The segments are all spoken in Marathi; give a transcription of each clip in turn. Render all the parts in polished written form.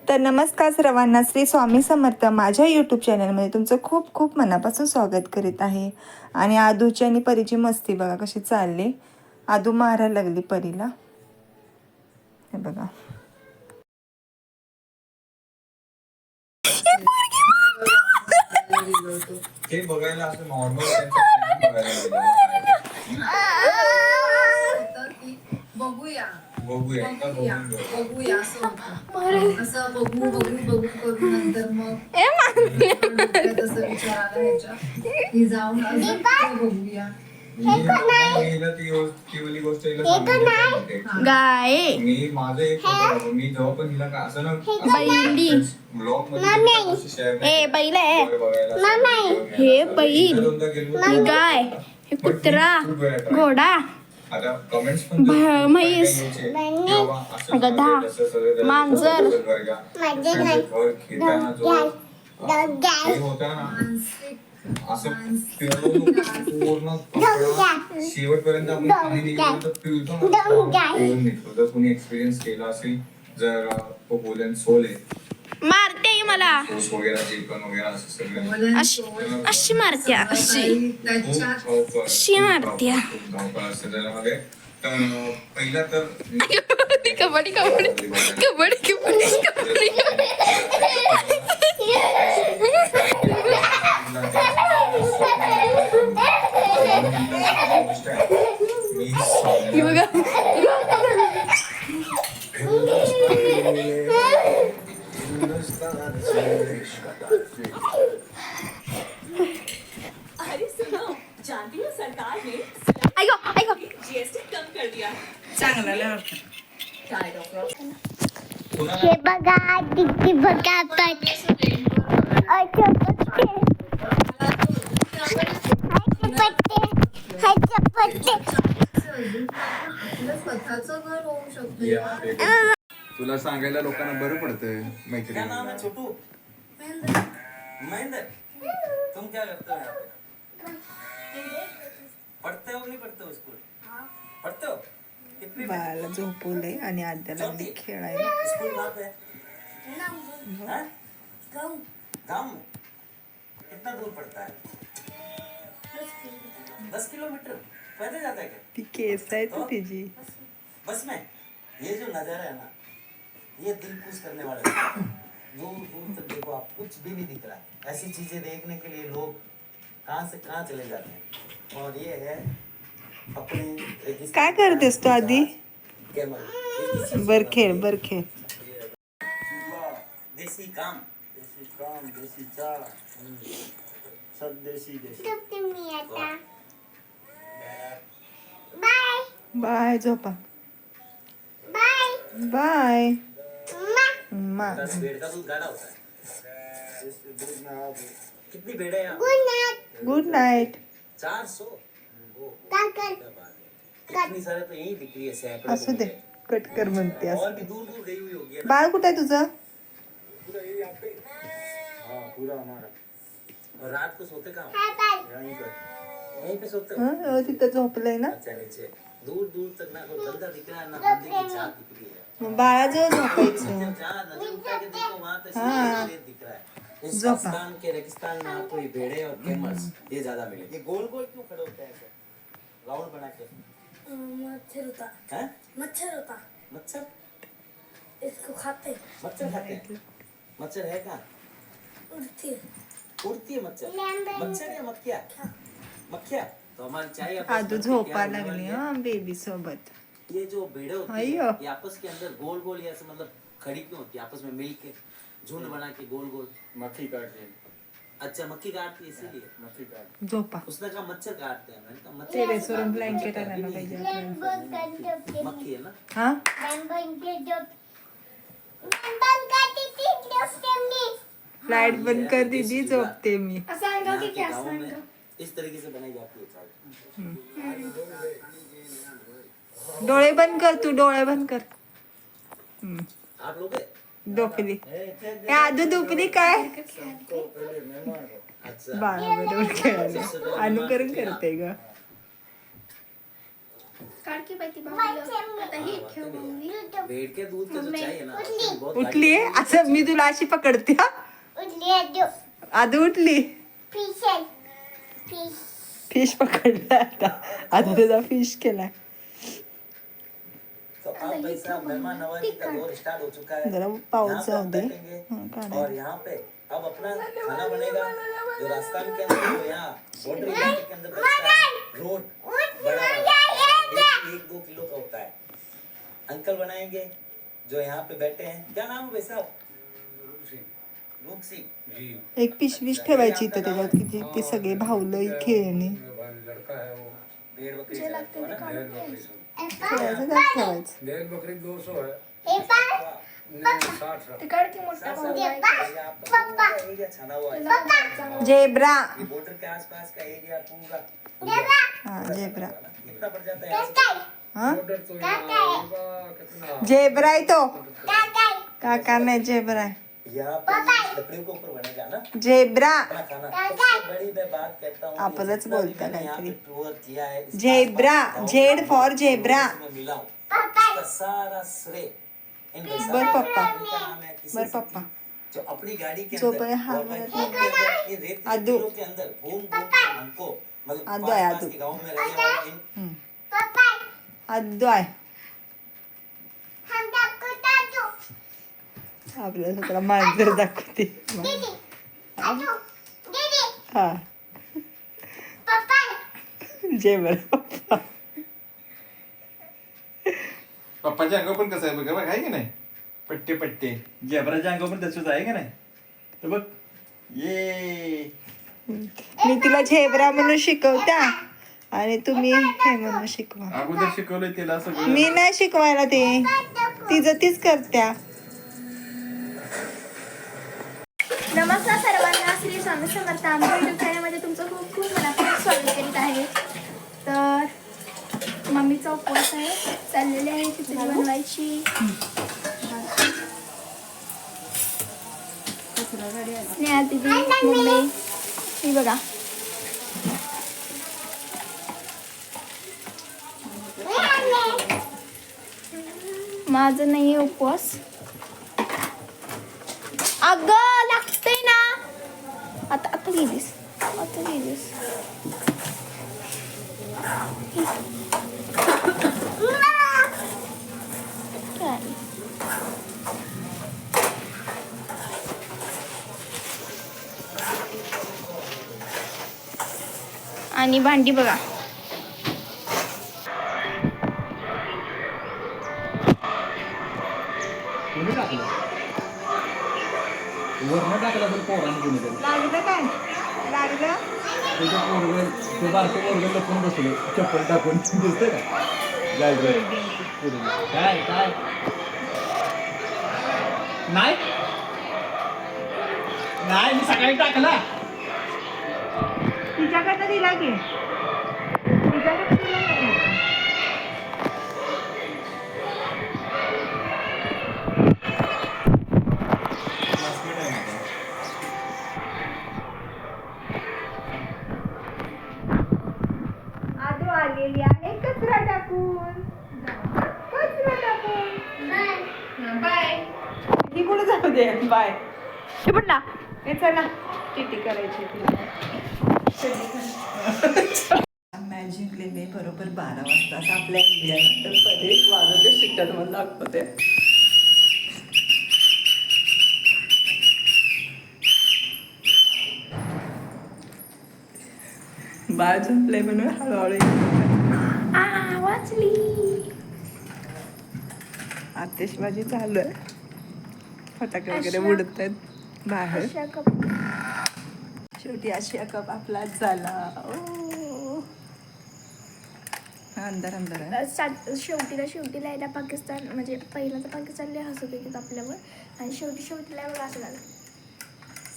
तर नमस्कार सर्वांना, श्री स्वामी समर्थ माझ्या यूट्यूब चॅनलमध्ये तुमचं खूप खूप मनापासून स्वागत करीत आहे. आणि आदूची आणि परीची मस्ती बघा कशी चालली. आदू मारायला लागली परीला, हे बघा. ते बघायला असं नॉर्मल बघूया असं बघू करून नंतर मग तसं विचार आला ह्याच्या की जाऊन बघूया. गाय मी माझं एक मी जेव्हा पण हिला असं ना ब्लॉग हे बैल आहे, हे बैल, ही गाय, हे कुत्रा, घोडा, म्हैस, गधा, मांजर, असं पूर्ण शेवटपर्यंत आपण पाणी पिळतो जर कोणी एक्सपिरियन्स केला असेल, जर तो बोलेन सोल आहे मारते मला वगैरे चिकन वगैरे असं सगळं अशी मारत्या, अशी मारत्या. त्याच्यामध्ये पहिला तर कबड्डी कबड्डी कबड्डी कबड्डी कबड्डी. बघा अरे सुनो, जानती हो सरकार ने जीएसटी कम कर दिया. चांगला हे बघा किती बघा स्वतःचं घर होऊ शकतो. तुला सांगायला लोकांना बरं पडतं. मैत्रिणी नाम है छोटू महेंद्र. तुम क्या करते हो यहाँ पे? पढ़ते हो नहीं पढ़ते हो स्कूल? पढ़ते हो? कितनी बाळाला झोपवलंय आणि आद्याला लागली खेळायला. स्कूल कहाँ पे है? हाँ? गाँव में? कितना दूर पड़ता है? 10 किलोमीटर पैदल जाता है क्या? ती केस आहे तर तिची. बस में ये जो नजारा है ना, ये दिल खुश करने वाला है. दूर दूर तक देखो, आप कुछ भी नहीं दिख रहा है. ऐसी चीजें देखने के लिए लोग कहाँ से कहाँ चले जाते हैं. और ये है अपने रेगिस्तान. काय करतेस तू आधी? कैमल. बर खेळ बर खेळ. देसी काम, देसी चाय, सब देसी देसी. बाय बाय, झोपा. Bye bye. भेड़ का दूध गाढ़ा होता है. कितनी भेड़ है यहाँ? Good night. 400. काकर इतनी सारे तो यही दिख रही है. सैकड़ों असू दे, कट कर म्हणते और असं. भी दूर दूर गई हुई होगी. बाळ कुठं आहे तुझं? हाँ पूरा हमारा. और रात को सोते कहाँ? बाय यहीं पे सोते हो? हं, तिथं झोपलंय ना. अच्छा नीचे. दूर दूर तक ना कोई बंदा दिख रहा है ना बंदे की चाँद दिख रही है. मग बाळाजवळ झोपायचं. जब जहाँ नजर उठा के देखो वहाँ तक हाँ। सीधे दिख रहा है. इस जोपा. पाकिस्तान के रेगिस्तान में आपको ये भेड़े और कैमल्स ये ज्यादा मिलेंगे. ये गोल गोल क्यों खड़े होते हैं ऐसे राउंड बना के? मच्छर होता हैं? मच्छर होता मच्छर इसको खाते मच्छर खाते हैं. मच्छर है कहाँ? उड़ती उड़ती है मच्छर. मच्छर या मक्खिया? मक्खिया. तो हमारी चाय आदू झोपा लागली हा बेबी सोबत. ये जो भेड़े होती अय्यो. है ये आपस के अंदर गोल गोल या ऐसे मतलब खड़ी क्यों होती है? आपस में मिल के झुंड बना के गोल गोल. मक्खी काटते हैं. अच्छा मक्खी काटती है इसीलिए. मक्खी काट झोपा. उसने कहा मच्छर काटते हैं. मैंने कहा मच्छर टेरेसवरून ब्लँकेट आणायला पाहिजे आपल्याला. मक्खी है ना. हा लाईट बंद कर दीदी, झोपते मी. यहाँ के गाँवों में इस तरीके से बनाई जाती है चाय. डोळे बंद कर, तू डोळे बंद कर. आप लोग डोकली. हे आदू डोकली काय? अच्छा बाळा बरोबर खेळायला अनुकरण करते ग. काढ की बाई ती बाहुली. आता हे ठेव बाहुली. भेड़ के दूध का जो चाहिए ना उसकी बहुत उठली असं मी तुला अशी पकडते हा. आदू उठली. फिश पकडला आता. आता त्याचा फिश केलाय. तो अब भाई साहब मेहमान नवाजी का दौर स्टार्ट हो चुका है। जरा पाऊस यहाँ पे जाऊ हम दे. बैठेंगे हाँ, काढ़ा. और यहाँ पे अब अपना खाना बनेगा जो राजस्थान के अंदर जो यहाँ बॉर्डर इलाके के अंदर बनता है रोड बड़ा वाला, 1-2 किलो का होता है। अंकल बनाएंगे जो यहाँ पे बैठे हैं। क्या नाम है भाई साहब? रूपसी जी। एक पिशवीच ठेवायची इथं त्याच्यात किती ते सगळे भावलं खेळणी लड़का है वो भेड़ बकरी जे लागते ते काढून ठेवायचं त्यात ठेवायचं. भेड़ बकरी 200 है का 60 ते काढ की मोठा बाहुला. एरिया छाना हुआ है। जेब्रा. ये बॉर्डर के आसपास का एरिया पूरा हा जेब्रा. कितना पड़ जाता है यहाँ से? हा ऑर्डर तो यहाँ कितना जेब्रा आहे तो. काका नाही जेब्रा आहे. यहाँ पे लकड़ियों के ऊपर बनेगा ना जेब्रा. खाना खाना। सबसे बड़ी मैं बात कहता हूँ कि आपणच जितना भी बोलता मैंने यहाँ पे काहीतरी. टूर किया है इस जेब्रा. आसपास जेड फॉर जेब्रा. में मिला हूँ इसका सारा श्रेय इन बर पप्पा. इनका नाम है किसी बर से पप्पा. जो अपनी गाड़ी के जो अंदर पर हाथ और अपने में फोन के अंदर इन रेत के आदू. टीलों के अंदर घूम घूम के हमको मतलब आदू है, पास आदू. के गाँव में रहने वाले इन आदू आहे. आपल्याला सगळा मांजर दाखवते. हा जेब्रा पप्पा. पप्पाच्या अंगावर पण कसं आहे बघा बघ आहे की नाही पट्टे पट्टे जेबराच्या अंगावर पण तसंच आहे का नाही तर बघ ये मी तिला झेब्रा म्हणून शिकवत्या आणि तुम्ही हे म्हणून शिकवा. अगोदर शिकवलंय तिला सगळं मी नाही शिकवायला ते तिचं तीच करत्या. नमस्कार सर्वांना. श्री स्वामी समर्थ. आमच्या युट्यूब चॅनलमध्ये तुमचं खूप खूप मनापासून स्वागत करीत आहे. तर मम्मीचा उपवास आहे. चाललेली आहे खिचडी बनवायची. स्नेहा दीदी मम्मी ही बघा. माझं नाही आहे उपवास. अगं लागतंय ना. आता आता गेलीस. आता गेलीस. काय? आणि भांडी बघा. कोणी टाकलं वरण टाकलं तर पोरानं कोणी तरी लागलं काय लागलं. त्याच्या पोरगं ते बारकं पोरगं लपून बसलं चप्पल टाकून दिसतंय का जाय काय काय नाही नाही मी सकाळी टाकला तिच्याकडे दिला की तिच्याकडे दिला नाही. आदू आलेली आहे कचरा टाकून. कचरा टाकून बाय. ही कुठे जाऊ दे बाय. हे पण ना. हे चला टीटी करायची मॅच जिंकलेले बरोबर 12 वाजता. आता आपल्या इंडियानंतर परेश वाजवते शिट्ट्यात मला दाखवते. बाळ झोपले म्हणून हळूहळू वाचली. आतिषबाजी चालू आहे. फटाके वगैरे उडत आहेत बाहेर. अशा कप. शेवटी आशिया कप आपलाच झाला. ओ अंधार अंधार आहे. शेवटीला यायला पाकिस्तान म्हणजे पहिला तर पाकिस्तानला हसत होते आपल्यावर आणि शेवटीला एवढं असं झालं.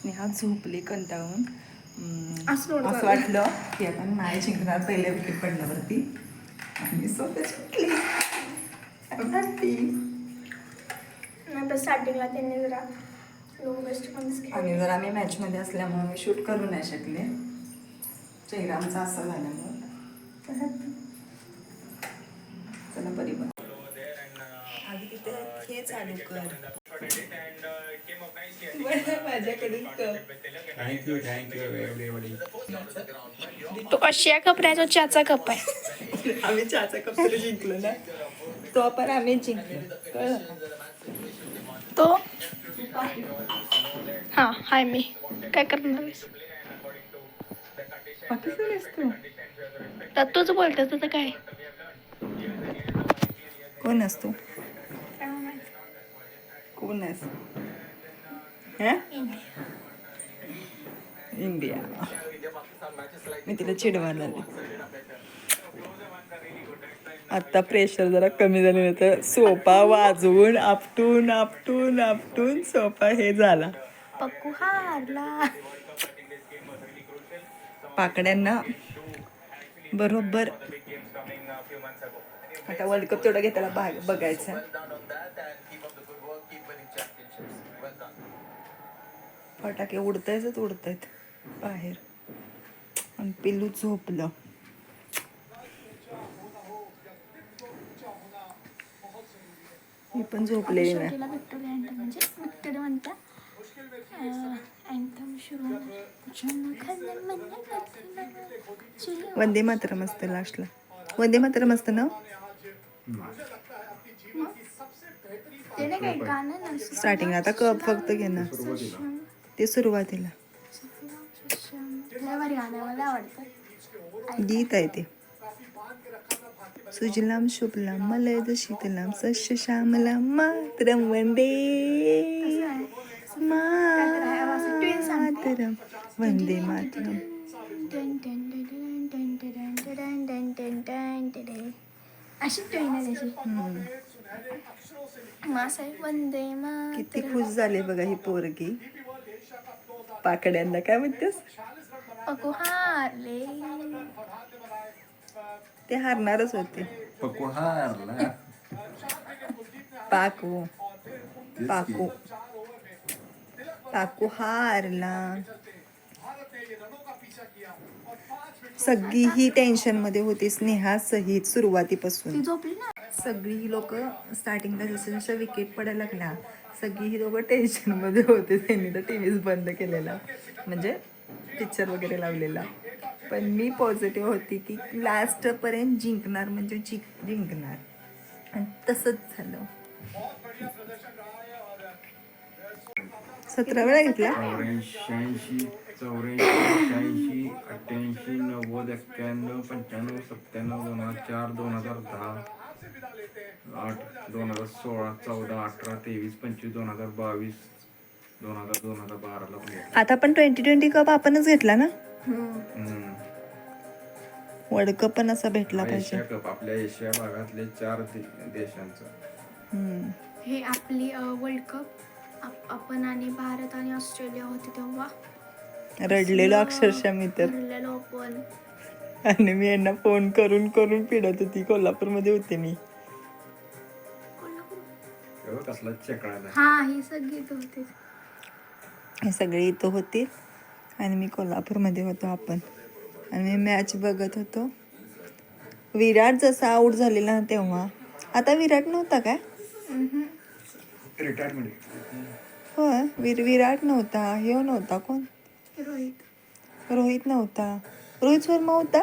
स्नेहा झोपली कंटाळून. असं असं वाटलं की आता नाही जिंकणार पहिल्या विकेट पडल्यावरती आणि स्वतः जिंकली. हॅपी. नंतर स्टार्टिंगला त्यांनी जरा लो बेस्ट पण आणि जर आम्ही मॅचमध्ये असल्यामुळे मी शूट करू नाही शकले. चेहरा आमचा असा झाल्यामुळे चालू कर. माझ्याकडून कप. थँक्यू एवढी. तो अशिया कप नाही, तो चहाचा कप आहे. आम्ही चहाचा कप तरी जिंकलो ना. तो पण आम्ही जिंकलो, कळलं का? तो हा हाय, मी काय करणार आहेस? पाकिस्तान असतो. तर तूच बोलतोस तसं काय? कोण असतो? कोण असतो? हा? इंडिया. मी तिला चिडवायला लागले. आता प्रेशर जरा कमी झालेलं तर सोफा वाजवून आपटून आपटून आपटून सोफा हे झाला. पक्कू हारला. पाकड्यांना बरोबर. आता वर्ल्ड कप तेवढा घेताना बघायचा. फटाके उडतायत बाहेर. आणि पिल्लू झोपलं. मी पण झोपलेली नाही. शेवटीला विक्टोरिया अँथम म्हणजे विक्टोरिया म्हणता अँथम सुरू. वंदे मातरम असतं लास्टला. वंदे मातरम असतं ना ते नाही काय गाणं ना स्टार्टिंग. आता कप फक्त घेणार ते सुरुवातीला. लय भारी गाणं आहे, मला आवडतं. गीत आहे ते. सुजलाम शुभलाम मलयज शीतलाम सस्य श्यामलाम मातरम वंदे मातरम वंदे मातरम. अशी ट्रेन आहे त्याची. मासा वंदे किती खुश झाले बघा ही पोरगी. पाकड्यांना काय म्हणतेस? पक्कू हारले. ते हारणारच होते. पक्कू हारला. पाकू पाकू पाकू हारला. सगळी ही टेन्शन मध्ये होती स्नेहा सहित सुरुवातीपासून. ती झोपली ना. सगळी ही लोक स्टार्टिंगला जसं जसं विकेट पडायला लागला सगळी ही लोक टेन्शन मध्ये होते. त्यांनी तर टीव्हीच बंद केलेला, म्हणजे पिक्चर वगैरे लावलेला. पण मी पॉझिटिव्ह होती की लास्ट पर्यंत जिंकणार म्हणजे जिंकणार. आणि तसंच झालं. 17 वेळा घेतला. 84, 84, 88, 90, 91, 95, 97, 2004, 2010, 8, 2016, 14, 18, 23, 25, 2022, 2012 ला. आता पण 2020 कप आपणच घेतला ना. वर्ल्ड कप पण असा भेटला पाहिजे. एशिया कप आपल्या एशिया भागातले 4 देशांचा. हे आपली वर्ल्ड कप आपण आणि भारत आणि ऑस्ट्रेलिया होते तेव्हा रडलेलो अक्षरशः मी तर. हरलेलो पण. आणि मी यांना फोन करून करून पिडत होती. कोल्हापूरमध्ये होते मी. कसला चक्राला. हा ही सगळी इथं होते. हे सगळे इथं होते आणि मी कोल्हापूरमध्ये होतो आपण. आणि मी मॅच बघत होतो. विराट जसा आऊट झालेला ना तेव्हा. आता विराट नव्हता काय? रिटायरमेंट. होय. विराट नव्हता. हे नव्हता कोण? रोहित नव्हता. रोहित शर्मा होता.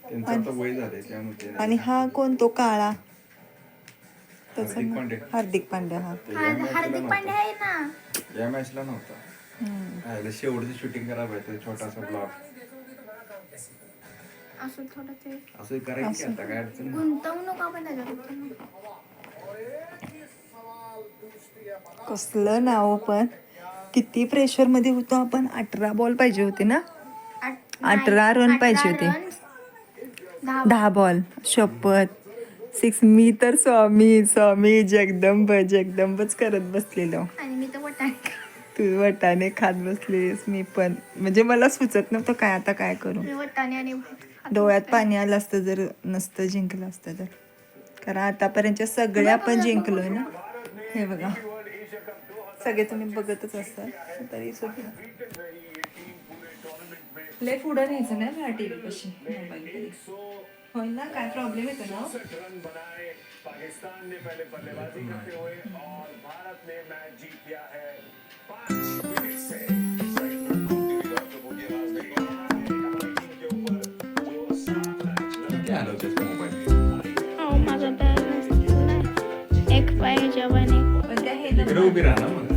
त्यांचं आता वय झालंय त्यामुळे. आणि हा कोण तो काळा? हार्दिक पांड्या. हार्दिक पांड्या. हा हार्दिक पांड्या आहे ना. या मॅचला नव्हता. शेवटची शूटिंग करायला पाहिजे छोटासा ब्लॉग. असं थोडं ते असं करायचं आता काय अडचण नाही. गुंतवणूक आपण त्याच्यात. कसलं नाव. पण किती प्रेशर मध्ये होतो आपण. 18 बॉल पाहिजे होते ना. 18 रन पाहिजे होते. 10 बॉल. शपथ 6. मी तर स्वामी जगदंबच करत बसलेलो. आणि मी तर वटाणे. तू वटाणे खात बसलीस. मी पण म्हणजे मला सुचत नव्हतं काय आता काय करू. मी वटाणे आणि डोळ्यात पाणी आलं असतं जर नसतं जिंकलं असतं तर. कारण आतापर्यंतच्या सगळ्या आपण जिंकलोय ना. हे बघा सगळे तुम्ही बघतच असतात तरी सुद्धा. लय पुढं न्यायचं नाही ना टीव्ही कशी मोबाईल. होय ना. काय प्रॉब्लेम येतो ना. पाकिस्तान ने पहले बल्लेबाजी करते हुए और भारत ने मैच जीत लिया है 5 विकेट से। क्या आलं त्याच्या मोबाईल हो माझा बॅग एक पाय जेवण इकडे उभी राहा ना मग